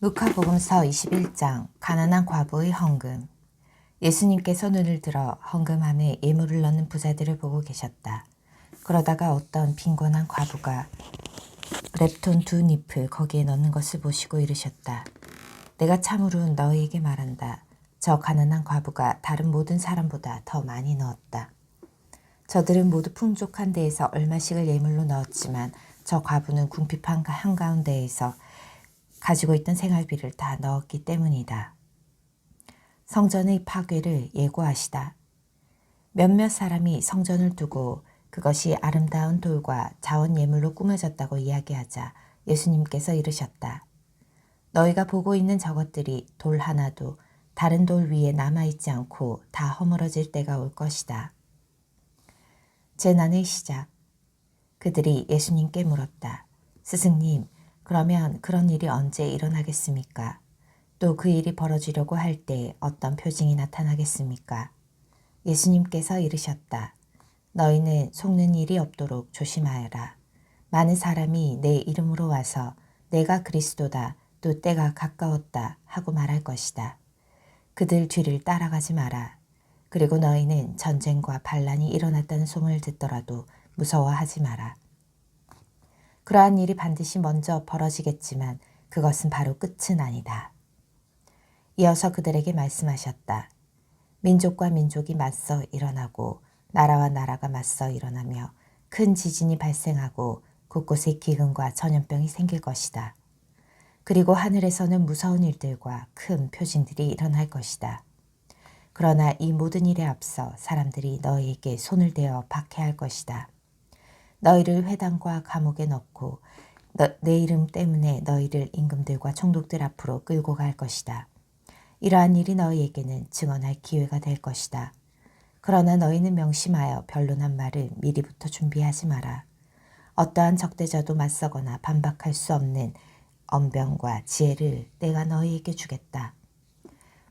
루카복음서 21장 가난한 과부의 헌금. 예수님께서 눈을 들어 헌금함에 예물을 넣는 부자들을 보고 계셨다. 그러다가 어떤 빈곤한 과부가 랩톤 2잎을 거기에 넣는 것을 보시고 이르셨다. 내가 참으로 너희에게 말한다. 저 가난한 과부가 다른 모든 사람보다 더 많이 넣었다. 저들은 모두 풍족한 데에서 얼마씩을 예물로 넣었지만 저 과부는 궁핍한 한가운데에서 가지고 있던 생활비를 다 넣었기 때문이다. 성전의 파괴를 예고하시다. 몇몇 사람이 성전을 두고 그것이 아름다운 돌과 자원 예물로 꾸며졌다고 이야기하자 예수님께서 이르셨다. 너희가 보고 있는 저것들이 돌 하나도 다른 돌 위에 남아있지 않고 다 허물어질 때가 올 것이다. 재난의 시작. 그들이 예수님께 물었다. 스승님, 그러면 그런 일이 언제 일어나겠습니까? 또 그 일이 벌어지려고 할 때 어떤 표징이 나타나겠습니까? 예수님께서 이르셨다. 너희는 속는 일이 없도록 조심하여라. 많은 사람이 내 이름으로 와서 내가 그리스도다, 또 때가 가까웠다 하고 말할 것이다. 그들 뒤를 따라가지 마라. 그리고 너희는 전쟁과 반란이 일어났다는 소문을 듣더라도 무서워하지 마라. 그러한 일이 반드시 먼저 벌어지겠지만 그것은 바로 끝은 아니다. 이어서 그들에게 말씀하셨다. 민족과 민족이 맞서 일어나고 나라와 나라가 맞서 일어나며 큰 지진이 발생하고 곳곳에 기근과 전염병이 생길 것이다. 그리고 하늘에서는 무서운 일들과 큰 표징들이 일어날 것이다. 그러나 이 모든 일에 앞서 사람들이 너희에게 손을 대어 박해할 것이다. 너희를 회당과 감옥에 넣고 내 이름 때문에 너희를 임금들과 총독들 앞으로 끌고 갈 것이다. 이러한 일이 너희에게는 증언할 기회가 될 것이다. 그러나 너희는 명심하여 변론한 말을 미리부터 준비하지 마라. 어떠한 적대자도 맞서거나 반박할 수 없는 언변과 지혜를 내가 너희에게 주겠다.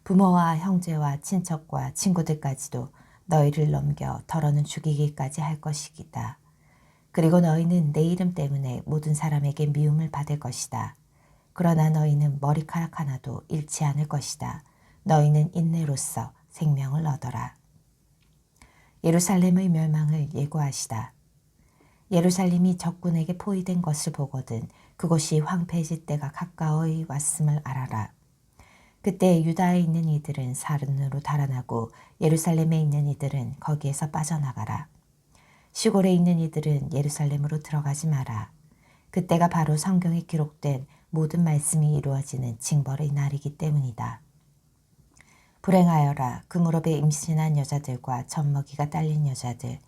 부모와 형제와 친척과 친구들까지도 너희를 넘겨 덜어는 죽이기까지 할 것이다. 그리고 너희는 내 이름 때문에 모든 사람에게 미움을 받을 것이다. 그러나 너희는 머리카락 하나도 잃지 않을 것이다. 너희는 인내로써 생명을 얻어라. 예루살렘의 멸망을 예고하시다. 예루살렘이 적군에게 포위된 것을 보거든 그곳이 황폐해질 때가 가까워 왔음을 알아라. 그때 유다에 있는 이들은 사른으로 달아나고 예루살렘에 있는 이들은 거기에서 빠져나가라. 시골에 있는 이들은 예루살렘으로 들어가지 마라. 그때가 바로 성경에 기록된 모든 말씀이 이루어지는 징벌의 날이기 때문이다. 불행하여라. 그 무렵에 임신한 여자들과 젖먹이가 딸린 여자들.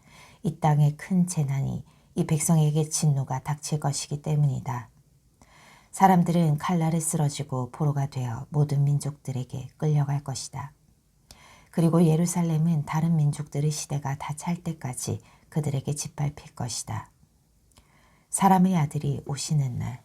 이 땅에 큰 재난이 이 백성에게 진노가 닥칠 것이기 때문이다. 사람들은 칼날에 쓰러지고 포로가 되어 모든 민족들에게 끌려갈 것이다. 그리고 예루살렘은 다른 민족들의 시대가 다 찰 때까지 그들에게 짓밟힐 것이다. 사람의 아들이 오시는 날.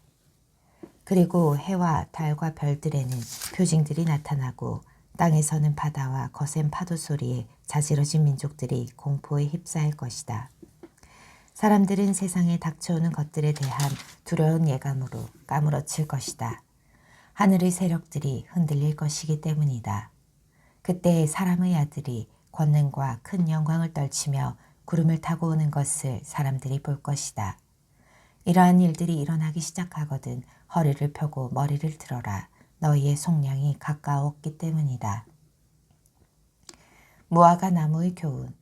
그리고 해와 달과 별들에는 표징들이 나타나고 땅에서는 바다와 거센 파도 소리에 자지러진 민족들이 공포에 휩싸일 것이다. 사람들은 세상에 닥쳐오는 것들에 대한 두려운 예감으로 까무러칠 것이다. 하늘의 세력들이 흔들릴 것이기 때문이다. 그때 사람의 아들이 권능과 큰 영광을 떨치며 구름을 타고 오는 것을 사람들이 볼 것이다. 이러한 일들이 일어나기 시작하거든 허리를 펴고 머리를 들어라. 너희의 속량이 가까웠기 때문이다. 무화과 나무의 교훈.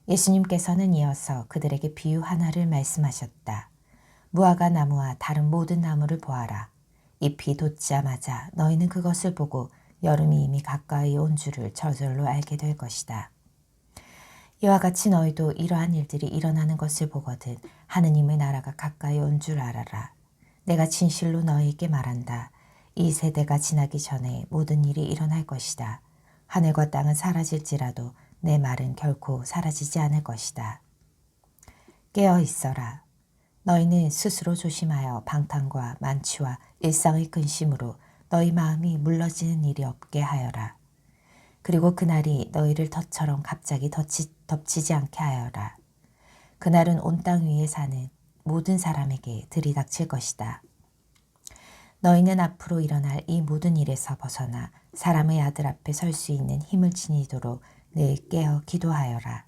예수님께서는 이어서 그들에게 비유 하나를 말씀하셨다. 무화과 나무와 다른 모든 나무를 보아라. 잎이 돋자마자 너희는 그것을 보고 여름이 이미 가까이 온 줄을 저절로 알게 될 것이다. 이와 같이 너희도 이러한 일들이 일어나는 것을 보거든 하느님의 나라가 가까이 온 줄 알아라. 내가 진실로 너희에게 말한다. 이 세대가 지나기 전에 모든 일이 일어날 것이다. 하늘과 땅은 사라질지라도 내 말은 결코 사라지지 않을 것이다. 깨어 있어라. 너희는 스스로 조심하여 방탕과 만취와 일상의 근심으로 너희 마음이 물러지는 일이 없게 하여라. 그리고 그날이 너희를 덫처럼 갑자기 덮치지 않게 하여라. 그날은 온 땅 위에 사는 모든 사람에게 들이닥칠 것이다. 너희는 앞으로 일어날 이 모든 일에서 벗어나 사람의 아들 앞에 설 수 있는 힘을 지니도록 늘 깨어 기도하여라.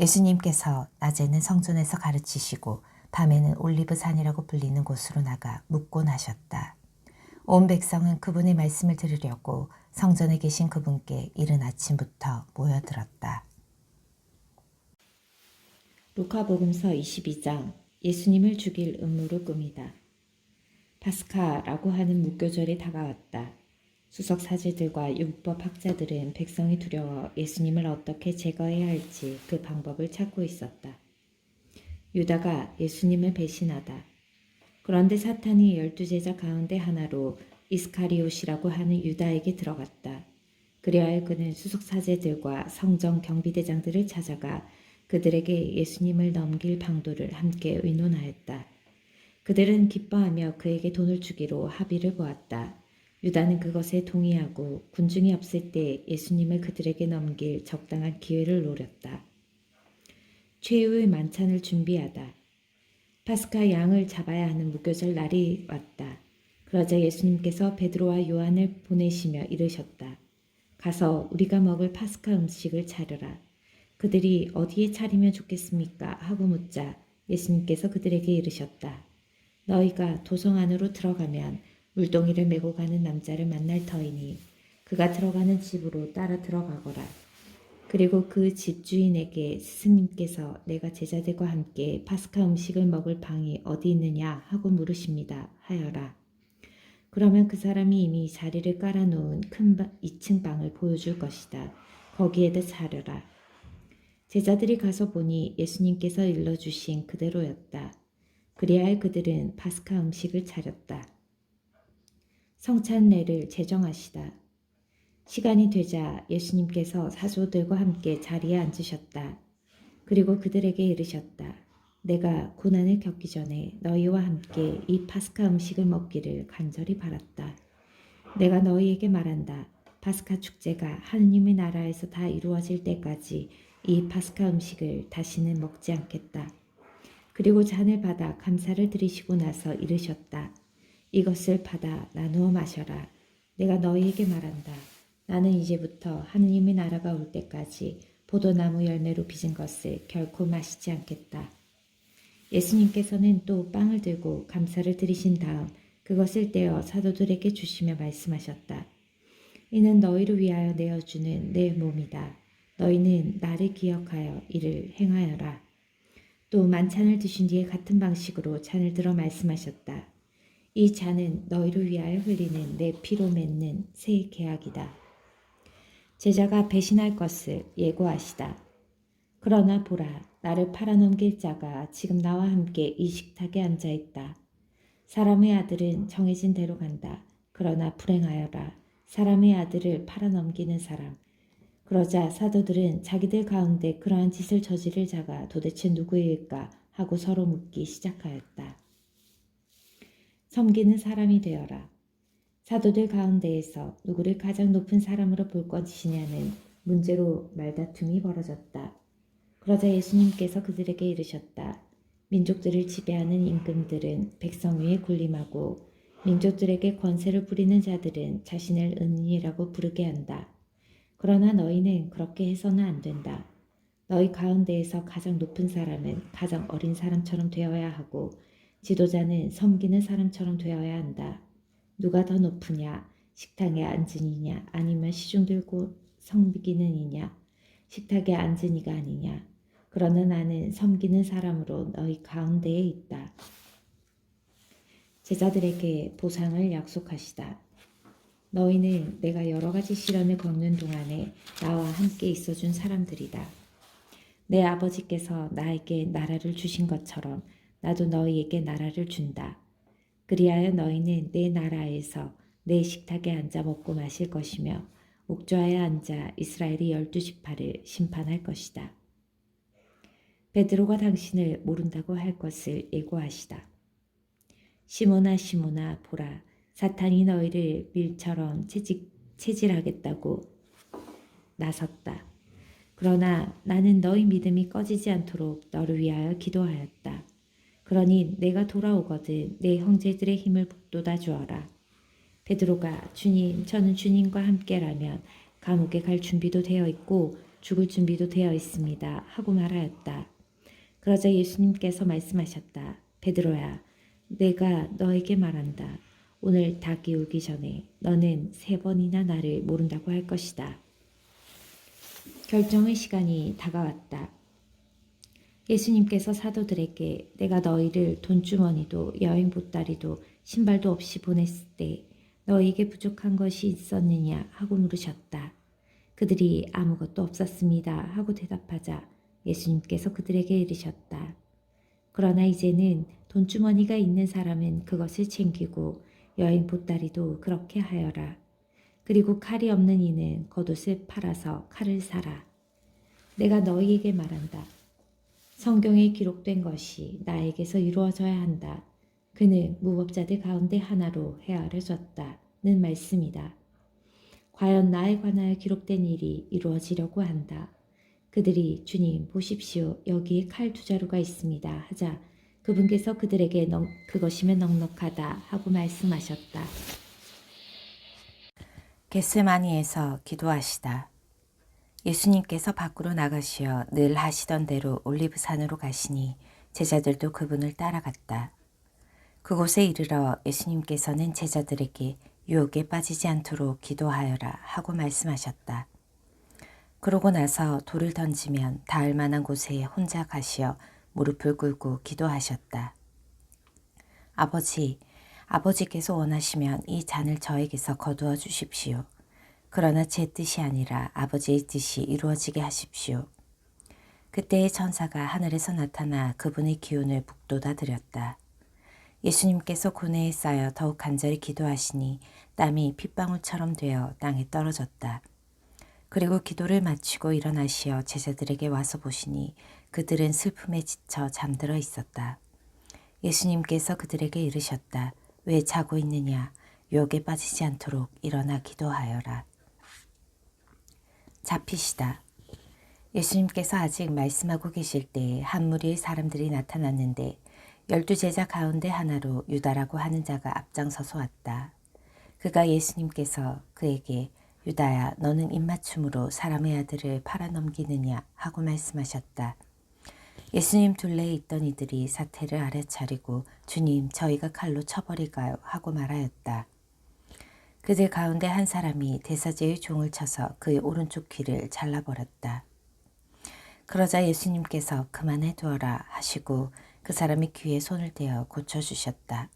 예수님께서 낮에는 성전에서 가르치시고 밤에는 올리브산이라고 불리는 곳으로 나가 묵곤 하셨다. 온 백성은 그분의 말씀을 들으려고 성전에 계신 그분께 이른 아침부터 모여들었다. 루카복음서 22장 예수님을 죽일 음모를 꾸미다. 파스카라고 하는 무교절이 다가왔다. 수석 사제들과 율법 학자들은 백성이 두려워 예수님을 어떻게 제거해야 할지 그 방법을 찾고 있었다. 유다가 예수님을 배신하다. 그런데 사탄이 12제자 가운데 하나로 이스카리옷이라고 하는 유다에게 들어갔다. 그리하여 그는 수석 사제들과 성정 경비대장들을 찾아가 그들에게 예수님을 넘길 방도를 함께 의논하였다. 그들은 기뻐하며 그에게 돈을 주기로 합의를 보았다. 유다는 그것에 동의하고 군중이 없을 때 예수님을 그들에게 넘길 적당한 기회를 노렸다. 최후의 만찬을 준비하다. 파스카 양을 잡아야 하는 무교절 날이 왔다. 그러자 예수님께서 베드로와 요한을 보내시며 이르셨다. 가서 우리가 먹을 파스카 음식을 차려라. 그들이 어디에 차리면 좋겠습니까? 하고 묻자 예수님께서 그들에게 이르셨다. 너희가 도성 안으로 들어가면 물동이를 메고 가는 남자를 만날 터이니 그가 들어가는 집으로 따라 들어가거라. 그리고 그 집주인에게 스승님께서 내가 제자들과 함께 파스카 음식을 먹을 방이 어디 있느냐 하고 물으십니다 하여라. 그러면 그 사람이 이미 자리를 깔아놓은 큰 2층 방을 보여줄 것이다. 거기에다 차려라. 제자들이 가서 보니 예수님께서 일러주신 그대로였다. 그리하여 그들은 파스카 음식을 차렸다. 성찬례를 제정하시다. 시간이 되자 예수님께서 사도들과 함께 자리에 앉으셨다. 그리고 그들에게 이르셨다. 내가 고난을 겪기 전에 너희와 함께 이 파스카 음식을 먹기를 간절히 바랐다. 내가 너희에게 말한다. 파스카 축제가 하느님의 나라에서 다 이루어질 때까지 이 파스카 음식을 다시는 먹지 않겠다. 그리고 잔을 받아 감사를 드리시고 나서 이르셨다. 이것을 받아 나누어 마셔라. 내가 너희에게 말한다. 나는 이제부터 하느님의 나라가 올 때까지 포도나무 열매로 빚은 것을 결코 마시지 않겠다. 예수님께서는 또 빵을 들고 감사를 드리신 다음 그것을 떼어 사도들에게 주시며 말씀하셨다. 이는 너희를 위하여 내어주는 내 몸이다. 너희는 나를 기억하여 이를 행하여라. 또 만찬을 드신 뒤에 같은 방식으로 잔을 들어 말씀하셨다. 이 잔은 너희를 위하여 흘리는 내 피로 맺는 새 계약이다. 제자가 배신할 것을 예고하시다. 그러나 보라, 나를 팔아넘길 자가 지금 나와 함께 이 식탁에 앉아있다. 사람의 아들은 정해진 대로 간다. 그러나 불행하여라. 사람의 아들을 팔아넘기는 사람. 그러자 사도들은 자기들 가운데 그러한 짓을 저지를 자가 도대체 누구일까 하고 서로 묻기 시작하였다. 섬기는 사람이 되어라. 사도들 가운데에서 누구를 가장 높은 사람으로 볼 것이냐는 문제로 말다툼이 벌어졌다. 그러자 예수님께서 그들에게 이르셨다. 민족들을 지배하는 임금들은 백성 위에 군림하고 민족들에게 권세를 부리는 자들은 자신을 은인이라고 부르게 한다. 그러나 너희는 그렇게 해서는 안 된다. 너희 가운데에서 가장 높은 사람은 가장 어린 사람처럼 되어야 하고 지도자는 섬기는 사람처럼 되어야 한다. 누가 더 높으냐? 식탁에 앉은 이냐? 아니면 시중 들고 섬기는 이냐? 식탁에 앉은 이가 아니냐? 그러나 나는 섬기는 사람으로 너희 가운데에 있다. 제자들에게 보상을 약속하시다. 너희는 내가 여러 가지 시련을 겪는 동안에 나와 함께 있어준 사람들이다. 내 아버지께서 나에게 나라를 주신 것처럼 나도 너희에게 나라를 준다. 그리하여 너희는 내 나라에서 내 식탁에 앉아 먹고 마실 것이며 옥좌에 앉아 이스라엘의 12지파를 심판할 것이다. 베드로가 당신을 모른다고 할 것을 예고하시다. 시몬아 시몬아 보라, 사탄이 너희를 밀처럼 체질하겠다고 나섰다. 그러나 나는 너희 믿음이 꺼지지 않도록 너를 위하여 기도하였다. 그러니 내가 돌아오거든 내 형제들의 힘을 북돋아 주어라. 베드로가 주님, 저는 주님과 함께라면 감옥에 갈 준비도 되어 있고 죽을 준비도 되어 있습니다. 하고 말하였다. 그러자 예수님께서 말씀하셨다. 베드로야, 내가 너에게 말한다. 오늘 닭이 울기 전에 너는 3번이나 나를 모른다고 할 것이다. 결정의 시간이 다가왔다. 예수님께서 사도들에게 내가 너희를 돈주머니도 여행 보따리도 신발도 없이 보냈을 때 너희에게 부족한 것이 있었느냐 하고 물으셨다. 그들이 아무것도 없었습니다 하고 대답하자 예수님께서 그들에게 이르셨다. 그러나 이제는 돈주머니가 있는 사람은 그것을 챙기고 여행 보따리도 그렇게 하여라. 그리고 칼이 없는 이는 겉옷을 팔아서 칼을 사라. 내가 너희에게 말한다. 성경에 기록된 것이 나에게서 이루어져야 한다. 그는 무법자들 가운데 하나로 헤아려졌다는 말씀이다. 과연 나에 관하여 기록된 일이 이루어지려고 한다. 그들이 주님 보십시오. 여기에 칼 2자루가 있습니다. 하자 그분께서 그들에게 그것이면 넉넉하다 하고 말씀하셨다. 겟세마니에서 기도하시다. 예수님께서 밖으로 나가시어 늘 하시던 대로 올리브산으로 가시니 제자들도 그분을 따라갔다. 그곳에 이르러 예수님께서는 제자들에게 유혹에 빠지지 않도록 기도하여라 하고 말씀하셨다. 그러고 나서 돌을 던지면 닿을 만한 곳에 혼자 가시어 무릎을 꿇고 기도하셨다. 아버지께서 원하시면 이 잔을 저에게서 거두어 주십시오. 그러나 제 뜻이 아니라 아버지의 뜻이 이루어지게 하십시오. 그때의 천사가 하늘에서 나타나 그분의 기운을 북돋아 드렸다. 예수님께서 고뇌에 쌓여 더욱 간절히 기도하시니 땀이 핏방울처럼 되어 땅에 떨어졌다. 그리고 기도를 마치고 일어나시어 제자들에게 와서 보시니 그들은 슬픔에 지쳐 잠들어 있었다. 예수님께서 그들에게 이르셨다. 왜 자고 있느냐? 유혹에 빠지지 않도록 일어나 기도하여라. 잡히시다. 예수님께서 아직 말씀하고 계실 때에 한 무리의 사람들이 나타났는데 12제자 가운데 하나로 유다라고 하는 자가 앞장서서 왔다. 그가 예수님께서 그에게 유다야 너는 입맞춤으로 사람의 아들을 팔아넘기느냐 하고 말씀하셨다. 예수님 둘레에 있던 이들이 사태를 알아차리고 주님 저희가 칼로 쳐버릴까요 하고 말하였다. 그들 가운데 한 사람이 대사제의 종을 쳐서 그의 오른쪽 귀를 잘라버렸다. 그러자 예수님께서 그만해 두어라 하시고 그 사람의 귀에 손을 대어 고쳐주셨다.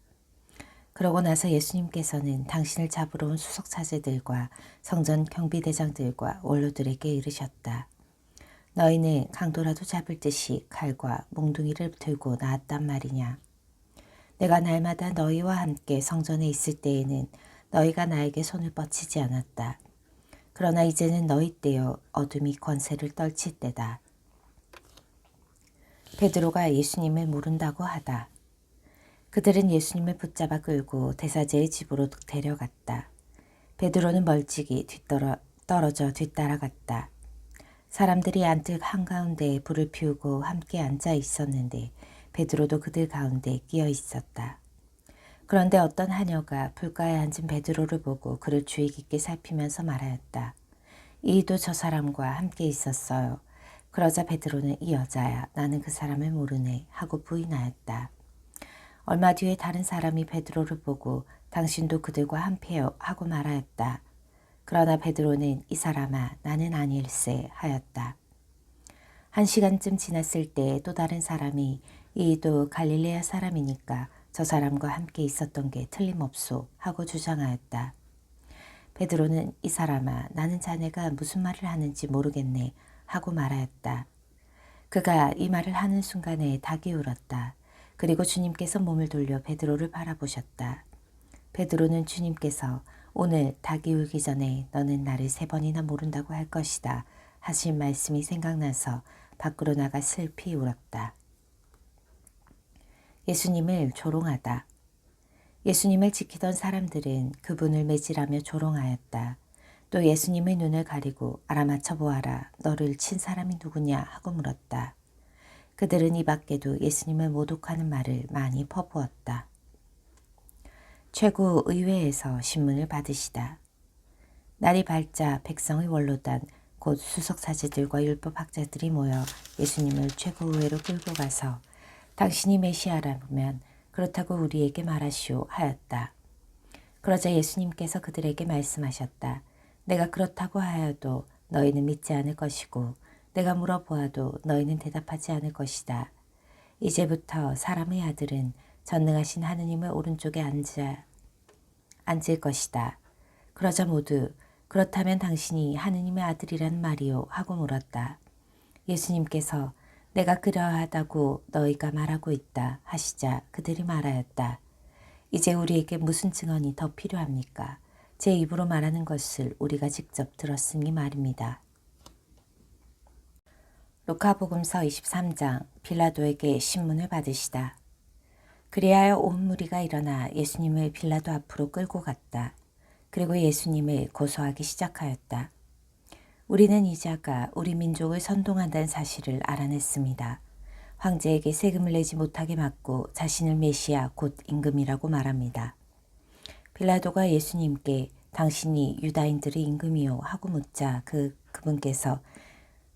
그러고 나서 예수님께서는 당신을 잡으러 온 수석사제들과 성전 경비대장들과 원로들에게 이르셨다. 너희는 강도라도 잡을 듯이 칼과 몽둥이를 들고 나왔단 말이냐. 내가 날마다 너희와 함께 성전에 있을 때에는 너희가 나에게 손을 뻗치지 않았다. 그러나 이제는 너희 때요 어둠이 권세를 떨칠 때다. 베드로가 예수님을 모른다고 하다. 그들은 예수님을 붙잡아 끌고 대사제의 집으로 데려갔다. 베드로는 멀찍이 떨어져 뒤따라갔다. 사람들이 안뜰 한가운데에 불을 피우고 함께 앉아 있었는데 베드로도 그들 가운데 끼어 있었다. 그런데 어떤 하녀가 불가에 앉은 베드로를 보고 그를 주의 깊게 살피면서 말하였다. 이도 저 사람과 함께 있었어요. 그러자 베드로는 이 여자야 나는 그 사람을 모르네 하고 부인하였다. 얼마 뒤에 다른 사람이 베드로를 보고 당신도 그들과 함께요 하고 말하였다. 그러나 베드로는 이 사람아 나는 아닐세 하였다. 1시간쯤 지났을 때 또 다른 사람이 이도 갈릴레아 사람이니까 저 사람과 함께 있었던 게 틀림없소 하고 주장하였다. 베드로는 이 사람아 나는 자네가 무슨 말을 하는지 모르겠네 하고 말하였다. 그가 이 말을 하는 순간에 닭이 울었다. 그리고 주님께서 몸을 돌려 베드로를 바라보셨다. 베드로는 주님께서 오늘 닭이 울기 전에 너는 나를 3번이나 모른다고 할 것이다 하신 말씀이 생각나서 밖으로 나가 슬피 울었다. 예수님을 조롱하다. 예수님을 지키던 사람들은 그분을 매질하며 조롱하였다. 또 예수님의 눈을 가리고 알아맞혀 보아라. 너를 친 사람이 누구냐 하고 물었다. 그들은 이 밖에도 예수님을 모독하는 말을 많이 퍼부었다. 최고 의회에서 신문을 받으시다. 날이 밝자 백성의 원로단 곧 수석사제들과 율법학자들이 모여 예수님을 최고의회로 끌고 가서 당신이 메시아라면 그렇다고 우리에게 말하시오 하였다. 그러자 예수님께서 그들에게 말씀하셨다. 내가 그렇다고 하여도 너희는 믿지 않을 것이고 내가 물어보아도 너희는 대답하지 않을 것이다. 이제부터 사람의 아들은 전능하신 하느님의 오른쪽에 앉을 것이다. 그러자 모두 그렇다면 당신이 하느님의 아들이란 말이요 하고 물었다. 예수님께서 내가 그러하다고 너희가 말하고 있다 하시자 그들이 말하였다. 이제 우리에게 무슨 증언이 더 필요합니까? 제 입으로 말하는 것을 우리가 직접 들었으니 말입니다. 루카복음서 23장 빌라도에게 신문을 받으시다. 그리하여 온 무리가 일어나 예수님을 빌라도 앞으로 끌고 갔다. 그리고 예수님을 고소하기 시작하였다. 우리는 이자가 우리 민족을 선동한다는 사실을 알아냈습니다. 황제에게 세금을 내지 못하게 막고 자신을 메시아 곧 임금이라고 말합니다. 빌라도가 예수님께 당신이 유다인들의 임금이요 하고 묻자 그분께서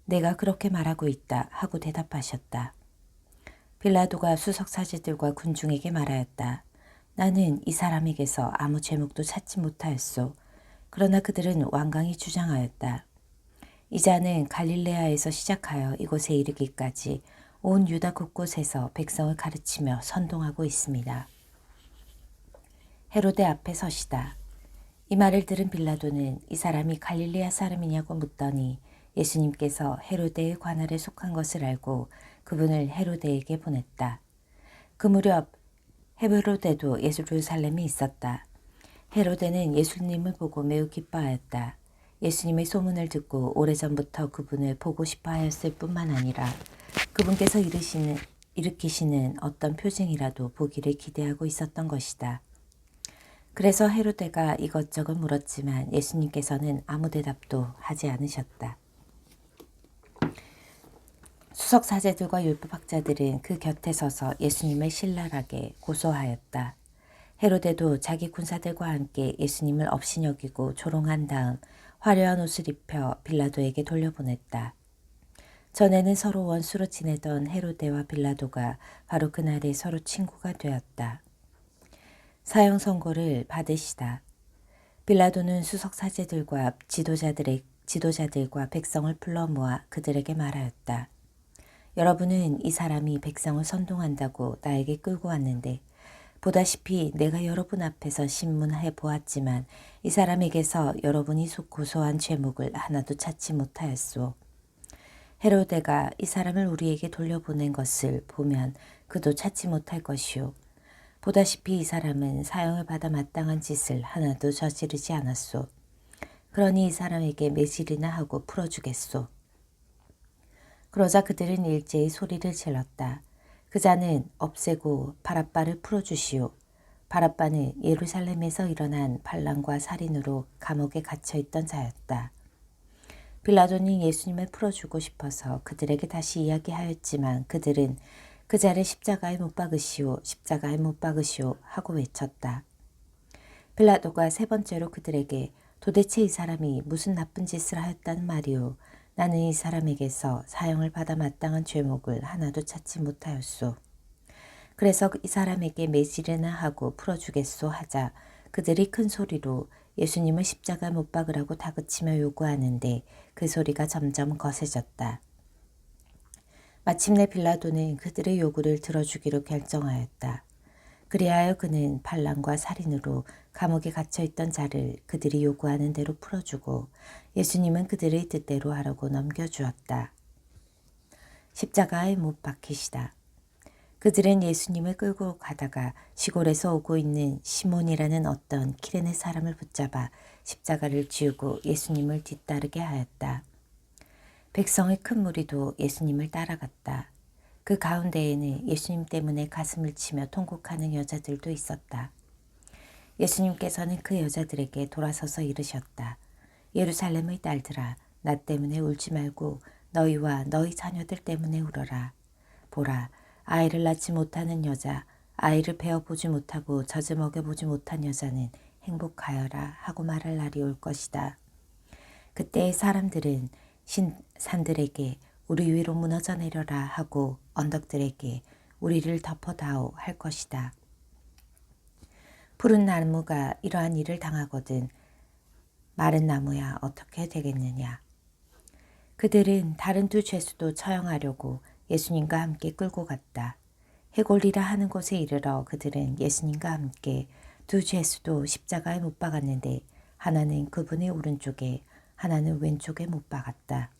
내가 그렇게 말하고 있다 하고 대답하셨다. 빌라도가 수석사제들과 군중에게 말하였다. 나는 이 사람에게서 아무 제목도 찾지 못하였소. 그러나 그들은 완강히 주장하였다. 이 자는 갈릴레아에서 시작하여 이곳에 이르기까지 온 유다 곳곳에서 백성을 가르치며 선동하고 있습니다. 헤로데 앞에 서시다. 이 말을 들은 빌라도는 이 사람이 갈릴레아 사람이냐고 묻더니 예수님께서 헤로데의 관할에 속한 것을 알고 그분을 헤로데에게 보냈다. 그 무렵 헤로데도 예루살렘에 있었다. 헤로데는 예수님을 보고 매우 기뻐하였다. 예수님의 소문을 듣고 오래전부터 그분을 보고 싶어 하였을 뿐만 아니라 그분께서 일으키시는 어떤 표징이라도 보기를 기대하고 있었던 것이다. 그래서 헤로데가 이것저것 물었지만 예수님께서는 아무 대답도 하지 않으셨다. 수석사제들과 율법학자들은 그 곁에 서서 예수님을 신랄하게 고소하였다. 헤로데도 자기 군사들과 함께 예수님을 업신여기고 조롱한 다음 화려한 옷을 입혀 빌라도에게 돌려보냈다. 전에는 서로 원수로 지내던 헤로데와 빌라도가 바로 그날에 서로 친구가 되었다. 사형 선고를 받으시다. 빌라도는 수석사제들과 지도자들과 백성을 불러 모아 그들에게 말하였다. 여러분은 이 사람이 백성을 선동한다고 나에게 끌고 왔는데 보다시피 내가 여러분 앞에서 신문해 보았지만 이 사람에게서 여러분이 고소한 죄목을 하나도 찾지 못하였소. 헤로데가 이 사람을 우리에게 돌려보낸 것을 보면 그도 찾지 못할 것이요. 보다시피 이 사람은 사형을 받아 마땅한 짓을 하나도 저지르지 않았소. 그러니 이 사람에게 매질이나 하고 풀어주겠소. 그러자 그들은 일제히 소리를 질렀다. 그 자는 없애고 바랍바를 풀어주시오. 바랍바는 예루살렘에서 일어난 반란과 살인으로 감옥에 갇혀있던 자였다. 빌라도는 예수님을 풀어주고 싶어서 그들에게 다시 이야기하였지만 그들은 그 자를 십자가에 못 박으시오, 십자가에 못 박으시오 하고 외쳤다. 빌라도가 세 번째로 그들에게 도대체 이 사람이 무슨 나쁜 짓을 하였다는 말이오. 나는 이 사람에게서 사형을 받아 마땅한 죄목을 하나도 찾지 못하였소. 그래서 이 사람에게 매질이나 하고 풀어주겠소 하자 그들이 큰 소리로 예수님을 십자가 못 박으라고 다그치며 요구하는데 그 소리가 점점 거세졌다. 마침내 빌라도는 그들의 요구를 들어주기로 결정하였다. 그리하여 그는 반란과 살인으로 감옥에 갇혀있던 자를 그들이 요구하는 대로 풀어주고 예수님은 그들의 뜻대로 하라고 넘겨주었다. 십자가에 못 박히시다. 그들은 예수님을 끌고 가다가 시골에서 오고 있는 시몬이라는 어떤 키레네 사람을 붙잡아 십자가를 지우고 예수님을 뒤따르게 하였다. 백성의 큰 무리도 예수님을 따라갔다. 그 가운데에는 예수님 때문에 가슴을 치며 통곡하는 여자들도 있었다. 예수님께서는 그 여자들에게 돌아서서 이르셨다. 예루살렘의 딸들아, 나 때문에 울지 말고 너희와 너희 자녀들 때문에 울어라. 보라, 아이를 낳지 못하는 여자, 아이를 베어보지 못하고 젖을 먹여보지 못한 여자는 행복하여라 하고 말할 날이 올 것이다. 그때 사람들은 산들에게 우리 위로 무너져 내려라 하고 언덕들에게 우리를 덮어다오 할 것이다. 푸른 나무가 이러한 일을 당하거든 마른 나무야 어떻게 되겠느냐. 그들은 다른 두 죄수도 처형하려고 예수님과 함께 끌고 갔다. 해골리라 하는 곳에 이르러 그들은 예수님과 함께 두 죄수도 십자가에 못 박았는데 하나는 그분의 오른쪽에 하나는 왼쪽에 못 박았다.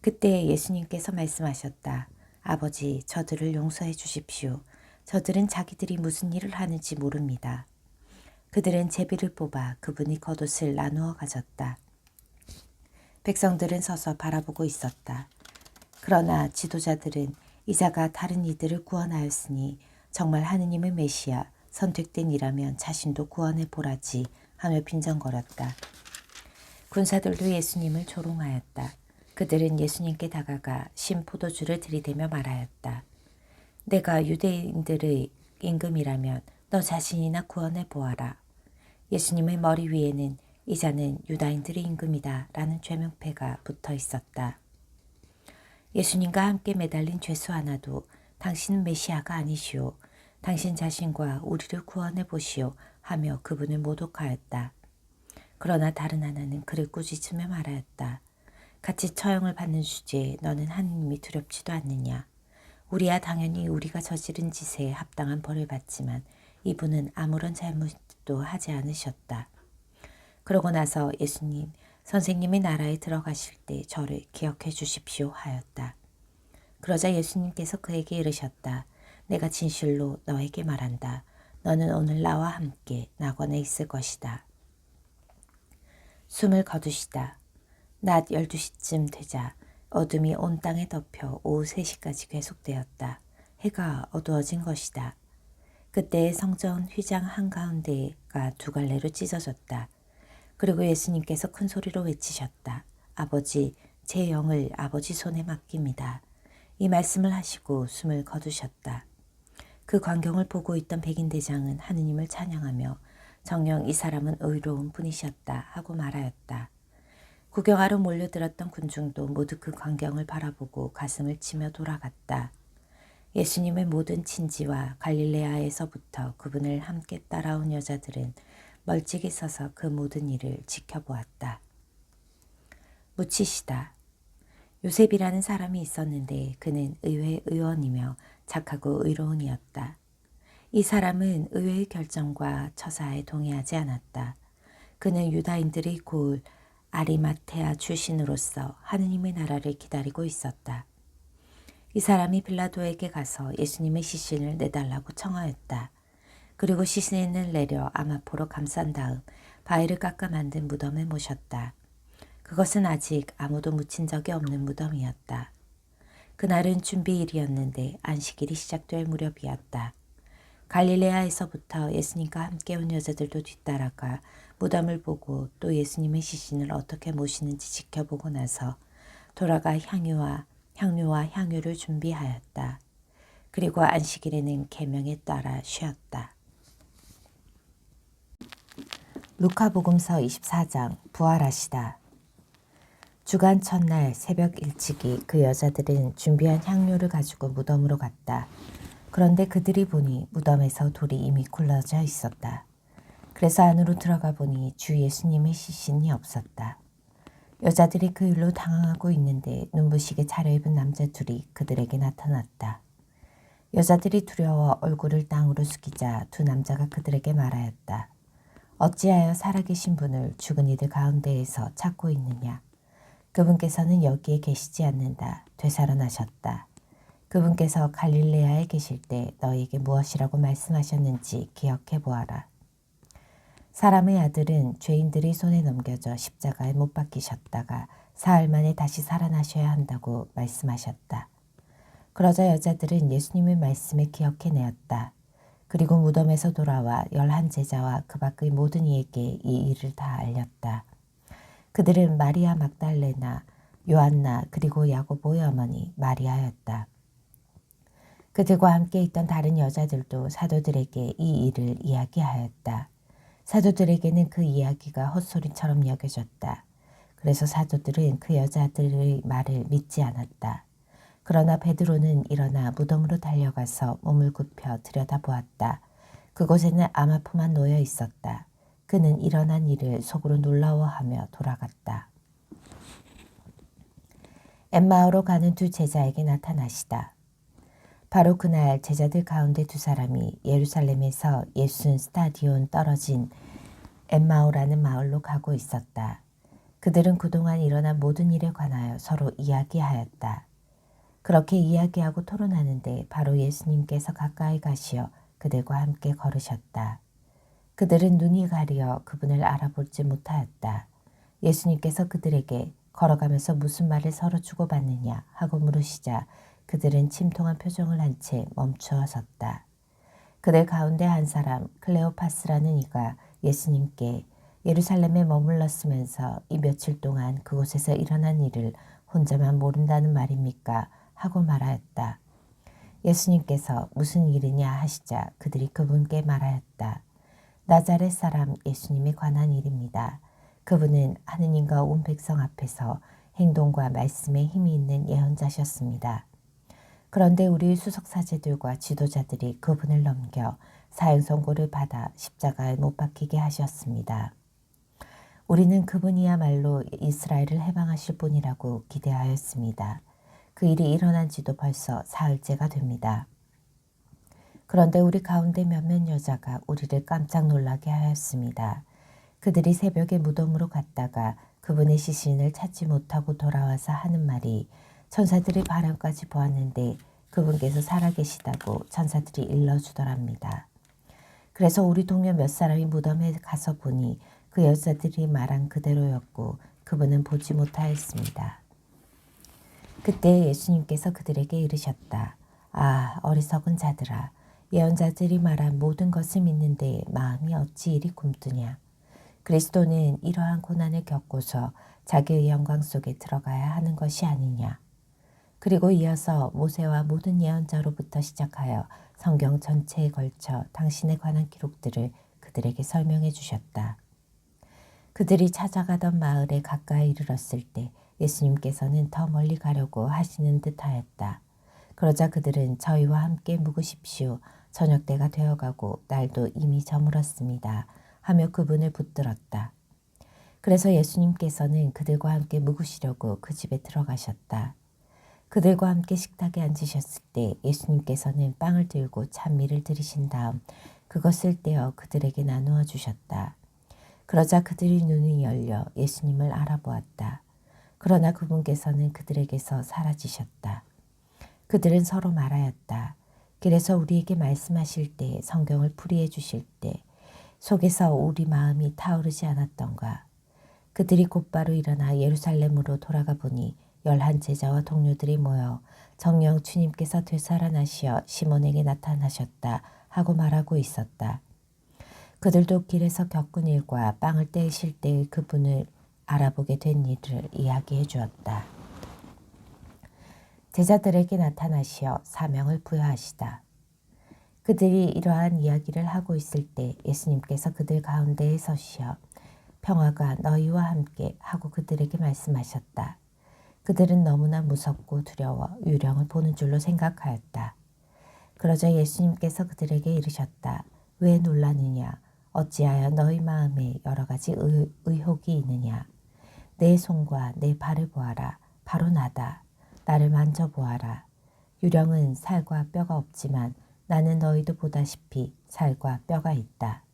그때 예수님께서 말씀하셨다. 아버지, 저들을 용서해 주십시오. 저들은 자기들이 무슨 일을 하는지 모릅니다. 그들은 제비를 뽑아 그분이 겉옷을 나누어 가졌다. 백성들은 서서 바라보고 있었다. 그러나 지도자들은 이자가 다른 이들을 구원하였으니 정말 하느님의 메시아 선택된 이라면 자신도 구원해 보라지 하며 빈정거렸다. 군사들도 예수님을 조롱하였다. 그들은 예수님께 다가가 신 포도주를 들이대며 말하였다. 내가 유대인들의 임금이라면 너 자신이나 구원해 보아라. 예수님의 머리 위에는 이자는 유다인들의 임금이다 라는 죄명패가 붙어 있었다. 예수님과 함께 매달린 죄수 하나도 당신은 메시아가 아니시오. 당신 자신과 우리를 구원해 보시오 하며 그분을 모독하였다. 그러나 다른 하나는 그를 꾸짖으며 말하였다. 같이 처형을 받는 주제에 너는 하느님이 두렵지도 않느냐. 우리야 당연히 우리가 저지른 짓에 합당한 벌을 받지만 이분은 아무런 잘못도 하지 않으셨다. 그러고 나서 예수님, 선생님의 나라에 들어가실 때 저를 기억해 주십시오 하였다. 그러자 예수님께서 그에게 이르셨다. 내가 진실로 너에게 말한다. 너는 오늘 나와 함께 낙원에 있을 것이다. 숨을 거두시다. 낮 12시쯤 되자 어둠이 온 땅에 덮여 오후 3시까지 계속되었다. 해가 어두워진 것이다. 그때 성전 휘장 한가운데가 두 갈래로 찢어졌다. 그리고 예수님께서 큰 소리로 외치셨다. 아버지, 제 영을 아버지 손에 맡깁니다. 이 말씀을 하시고 숨을 거두셨다. 그 광경을 보고 있던 백인대장은 하느님을 찬양하며 정녕 이 사람은 의로운 분이셨다 하고 말하였다. 구경하러 몰려들었던 군중도 모두 그 광경을 바라보고 가슴을 치며 돌아갔다. 예수님의 모든 친지와 갈릴레아에서부터 그분을 함께 따라온 여자들은 멀찍이 서서 그 모든 일을 지켜보았다. 묻히시다. 요셉이라는 사람이 있었는데 그는 의회 의원이며 착하고 의로운 이었다. 이 사람은 의회의 결정과 처사에 동의하지 않았다. 그는 유다인들의 고을 아리마테아 출신으로서 하느님의 나라를 기다리고 있었다. 이 사람이 빌라도에게 가서 예수님의 시신을 내달라고 청하였다. 그리고 시신을 내려 아마포로 감싼 다음 바위를 깎아 만든 무덤에 모셨다. 그것은 아직 아무도 묻힌 적이 없는 무덤이었다. 그날은 준비일이었는데 안식일이 시작될 무렵이었다. 갈릴레아에서부터 예수님과 함께 온 여자들도 뒤따라가 무덤을 보고 또 예수님의 시신을 어떻게 모시는지 지켜보고 나서 돌아가 향유와 향유를 준비하였다. 그리고 안식일에는 계명에 따라 쉬었다. 루카복음서 24장 부활하시다. 주간 첫날 새벽 일찍이 그 여자들은 준비한 향료를 가지고 무덤으로 갔다. 그런데 그들이 보니 무덤에서 돌이 이미 굴러져 있었다. 그래서 안으로 들어가 보니 주 예수님의 시신이 없었다. 여자들이 그 일로 당황하고 있는데 눈부시게 차려입은 남자 둘이 그들에게 나타났다. 여자들이 두려워 얼굴을 땅으로 숙이자 두 남자가 그들에게 말하였다. 어찌하여 살아계신 분을 죽은 이들 가운데에서 찾고 있느냐. 그분께서는 여기에 계시지 않는다. 되살아나셨다. 그분께서 갈릴레아에 계실 때 너희에게 무엇이라고 말씀하셨는지 기억해 보아라. 사람의 아들은 죄인들의 손에 넘겨져 십자가에 못 박히셨다가 사흘 만에 다시 살아나셔야 한다고 말씀하셨다. 그러자 여자들은 예수님의 말씀을 기억해내었다. 그리고 무덤에서 돌아와 11제자와 그 밖의 모든 이에게 이 일을 다 알렸다. 그들은 마리아 막달레나, 요한나 그리고 야고보의 어머니 마리아였다. 그들과 함께 있던 다른 여자들도 사도들에게 이 일을 이야기하였다. 사도들에게는 그 이야기가 헛소리처럼 여겨졌다. 그래서 사도들은 그 여자들의 말을 믿지 않았다. 그러나 베드로는 일어나 무덤으로 달려가서 몸을 굽혀 들여다보았다. 그곳에는 아마포만 놓여 있었다. 그는 일어난 일을 속으로 놀라워하며 돌아갔다. 엠마오로 가는 두 제자에게 나타나시다. 바로 그날 제자들 가운데 두 사람이 예루살렘에서 예순 스타디온 떨어진 엠마오라는 마을로 가고 있었다. 그들은 그동안 일어난 모든 일에 관하여 서로 이야기하였다. 그렇게 이야기하고 토론하는데 바로 예수님께서 가까이 가시어 그들과 함께 걸으셨다. 그들은 눈이 가려 그분을 알아보지 못하였다. 예수님께서 그들에게 걸어가면서 무슨 말을 서로 주고받느냐 하고 물으시자 그들은 침통한 표정을 한 채 멈추어 섰다. 그들 가운데 한 사람 클레오파스라는 이가 예수님께 예루살렘에 머물렀으면서 이 며칠 동안 그곳에서 일어난 일을 혼자만 모른다는 말입니까? 하고 말하였다. 예수님께서 무슨 일이냐 하시자 그들이 그분께 말하였다. 나자렛 사람 예수님에 관한 일입니다. 그분은 하느님과 온 백성 앞에서 행동과 말씀에 힘이 있는 예언자셨습니다. 그런데 우리 수석사제들과 지도자들이 그분을 넘겨 사형 선고를 받아 십자가에 못 박히게 하셨습니다. 우리는 그분이야말로 이스라엘을 해방하실 분이라고 기대하였습니다. 그 일이 일어난 지도 벌써 사흘째가 됩니다. 그런데 우리 가운데 몇몇 여자가 우리를 깜짝 놀라게 하였습니다. 그들이 새벽에 무덤으로 갔다가 그분의 시신을 찾지 못하고 돌아와서 하는 말이 천사들이 바람까지 보았는데 그분께서 살아계시다고 천사들이 일러주더랍니다. 그래서 우리 동료 몇 사람이 무덤에 가서 보니 그 여자들이 말한 그대로였고 그분은 보지 못하였습니다. 그때 예수님께서 그들에게 이르셨다. 아, 어리석은 자들아, 예언자들이 말한 모든 것을 믿는데 마음이 어찌 이리 굼뜨냐. 그리스도는 이러한 고난을 겪고서 자기의 영광 속에 들어가야 하는 것이 아니냐. 그리고 이어서 모세와 모든 예언자로부터 시작하여 성경 전체에 걸쳐 당신에 관한 기록들을 그들에게 설명해 주셨다. 그들이 찾아가던 마을에 가까이 이르렀을 때 예수님께서는 더 멀리 가려고 하시는 듯하였다. 그러자 그들은 저희와 함께 묵으십시오. 저녁 때가 되어가고 날도 이미 저물었습니다. 하며 그분을 붙들었다. 그래서 예수님께서는 그들과 함께 묵으시려고 그 집에 들어가셨다. 그들과 함께 식탁에 앉으셨을 때 예수님께서는 빵을 들고 찬미를 드리신 다음 그것을 떼어 그들에게 나누어 주셨다. 그러자 그들의 눈이 열려 예수님을 알아보았다. 그러나 그분께서는 그들에게서 사라지셨다. 그들은 서로 말하였다. 길에서 우리에게 말씀하실 때 성경을 풀이해 주실 때 속에서 우리 마음이 타오르지 않았던가. 그들이 곧바로 일어나 예루살렘으로 돌아가 보니 11 제자와 동료들이 모여 정녕 주님께서 되살아나시어 시몬에게 나타나셨다 하고 말하고 있었다. 그들도 길에서 겪은 일과 빵을 떼실 때의 그분을 알아보게 된 일을 이야기해 주었다. 제자들에게 나타나시어 사명을 부여하시다. 그들이 이러한 이야기를 하고 있을 때 예수님께서 그들 가운데에 서시어 평화가 너희와 함께 하고 그들에게 말씀하셨다. 그들은 너무나 무섭고 두려워 유령을 보는 줄로 생각하였다. 그러자 예수님께서 그들에게 이르셨다. 왜 놀라느냐? 어찌하여 너희 마음에 여러 가지 의혹이 있느냐? 내 손과 내 발을 보아라. 바로 나다. 나를 만져보아라. 유령은 살과 뼈가 없지만 나는 너희도 보다시피 살과 뼈가 있다.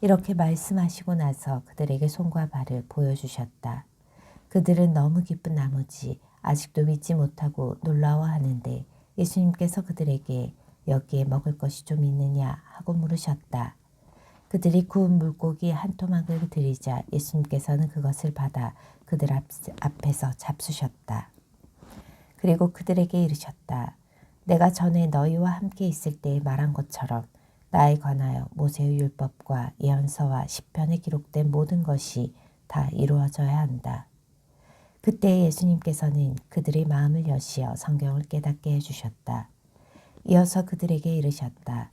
이렇게 말씀하시고 나서 그들에게 손과 발을 보여주셨다. 그들은 너무 기쁜 나머지 아직도 믿지 못하고 놀라워하는데 예수님께서 그들에게 여기에 먹을 것이 좀 있느냐 하고 물으셨다. 그들이 구운 물고기 한 토막을 드리자 예수님께서는 그것을 받아 그들 앞에서 잡수셨다. 그리고 그들에게 이르셨다. 내가 전에 너희와 함께 있을 때 말한 것처럼 나에 관하여 모세의 율법과 예언서와 시편에 기록된 모든 것이 다 이루어져야 한다. 그때 예수님께서는 그들의 마음을 여시어 성경을 깨닫게 해주셨다. 이어서 그들에게 이르셨다.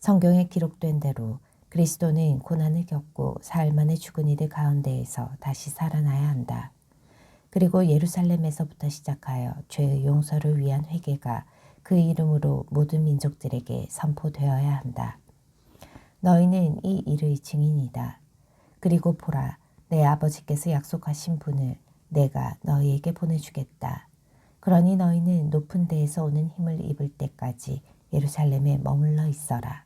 성경에 기록된 대로 그리스도는 고난을 겪고 사흘 만에 죽은 이들 가운데에서 다시 살아나야 한다. 그리고 예루살렘에서부터 시작하여 죄의 용서를 위한 회개가 그 이름으로 모든 민족들에게 선포되어야 한다. 너희는 이 일의 증인이다. 그리고 보라, 내 아버지께서 약속하신 분을 내가 너희에게 보내주겠다. 그러니 너희는 높은 데에서 오는 힘을 입을 때까지 예루살렘에 머물러 있어라.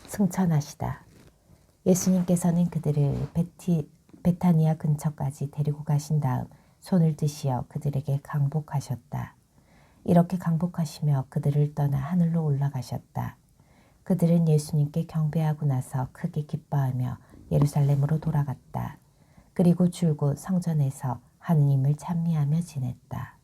승천하시다. 예수님께서는 그들을 베타니아 근처까지 데리고 가신 다음 손을 드시어 그들에게 강복하셨다. 이렇게 강복하시며 그들을 떠나 하늘로 올라가셨다. 그들은 예수님께 경배하고 나서 크게 기뻐하며 예루살렘으로 돌아갔다. 그리고 줄곧 성전에서 하느님을 찬미하며 지냈다.